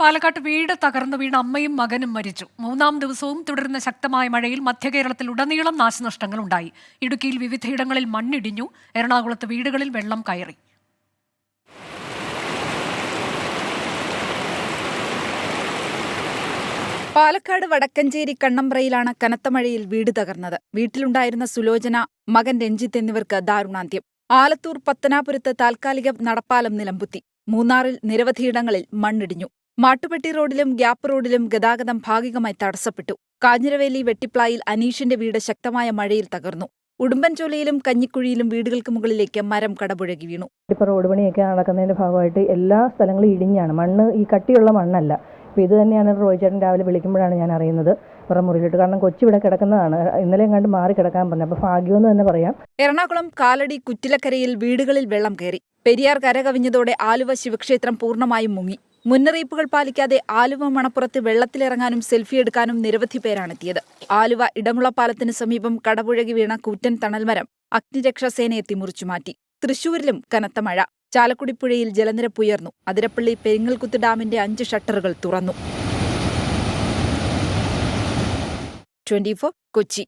പാലക്കാട്ട് വീട് തകർന്നു വീണ അമ്മയും മകനും മരിച്ചു. മൂന്നാം ദിവസവും തുടരുന്ന ശക്തമായ മഴയിൽ മധ്യകേരളത്തിൽ ഉടനീളം നാശനഷ്ടങ്ങൾ ഉണ്ടായി. ഇടുക്കിയിൽ വിവിധയിടങ്ങളിൽ മണ്ണിടിഞ്ഞു. എറണാകുളത്ത് വീടുകളിൽ വെള്ളം കയറി. പാലക്കാട് വടക്കഞ്ചേരി കണ്ണമ്പ്രയിലാണ് കനത്ത മഴയിൽ വീട് തകർന്നത്. വീട്ടിലുണ്ടായിരുന്ന സുലോചന, മകൻ രഞ്ജിത്ത് എന്നിവർക്ക് ദാരുണാന്ത്യം. ആലത്തൂർ പത്തനാപുരത്ത് താൽക്കാലിക നടപ്പാലം നിലംപൊത്തി. മൂന്നാറിൽ നിരവധിയിടങ്ങളിൽ മണ്ണിടിഞ്ഞു. മാട്ടുപ്പെട്ടി റോഡിലും ഗ്യാപ്പ് റോഡിലും ഗതാഗതം ഭാഗികമായി തടസ്സപ്പെട്ടു. കാഞ്ഞിരവേലി വെട്ടിപ്ലായിൽ അനീഷിന്റെ വീട് ശക്തമായ മഴയിൽ തകർന്നു. ഉടുമ്പൻചോലയിലും കഞ്ഞിക്കുഴിയിലും വീടുകൾക്ക് മുകളിലേക്ക് മരം കടപുഴകി വീണു. ഇപ്പോൾ റോഡ് പണിയൊക്കെ നടക്കുന്നതിന്റെ ഭാഗമായിട്ട് എല്ലാ സ്ഥലങ്ങളും ഇടിഞ്ഞാണ്. മണ്ണ് ഈ കട്ടിയുള്ള മണ്ണല്ല. അപ്പോൾ ഇത് തന്നെയാണ് റോയിച്ചേട്ടൻ രാവിലെ വിളിക്കുമ്പോഴാണ് ഞാൻ അറിയുന്നത്. വേറെ മുറിയിലിട്ട്, കാരണം കൊച്ചു ഇവിടെ കിടക്കുന്നതാണ്. ഇന്നലെ എങ്ങാണ്ട് മാറി കിടക്കാൻ പറഞ്ഞു. അപ്പോൾ ഭാഗ്യമെന്ന് തന്നെ പറയാം. എറണാകുളം കാലടി കുറ്റിലക്കരയിൽ വീടുകളിൽ വെള്ളം കയറി. പെരിയാർ കരകവിഞ്ഞതോടെ ആലുവ ശിവക്ഷേത്രം പൂർണ്ണമായും മുങ്ങി. മുന്നറിയിപ്പുകൾ പാലിക്കാതെ ആലുവ മണപ്പുറത്ത് വെള്ളത്തിലിറങ്ങാനും സെൽഫി എടുക്കാനും നിരവധി പേരാണെത്തിയത്. ആലുവ ഇടമുളപ്പാലത്തിന് സമീപം കടപുഴകി വീണ കൂറ്റൻ തണൽമരം അഗ്നിരക്ഷാസേന എത്തി മുറിച്ചുമാറ്റി. തൃശൂരിലും കനത്ത മഴ. ചാലക്കുടി പുഴയിൽ ജലനിരപ്പ് ഉയർന്നു. അതിരപ്പള്ളി പെരിങ്ങൽകുത്ത് ഡാമിന്റെ 5 ഷട്ടറുകൾ തുറന്നു. 24 കൊച്ചി.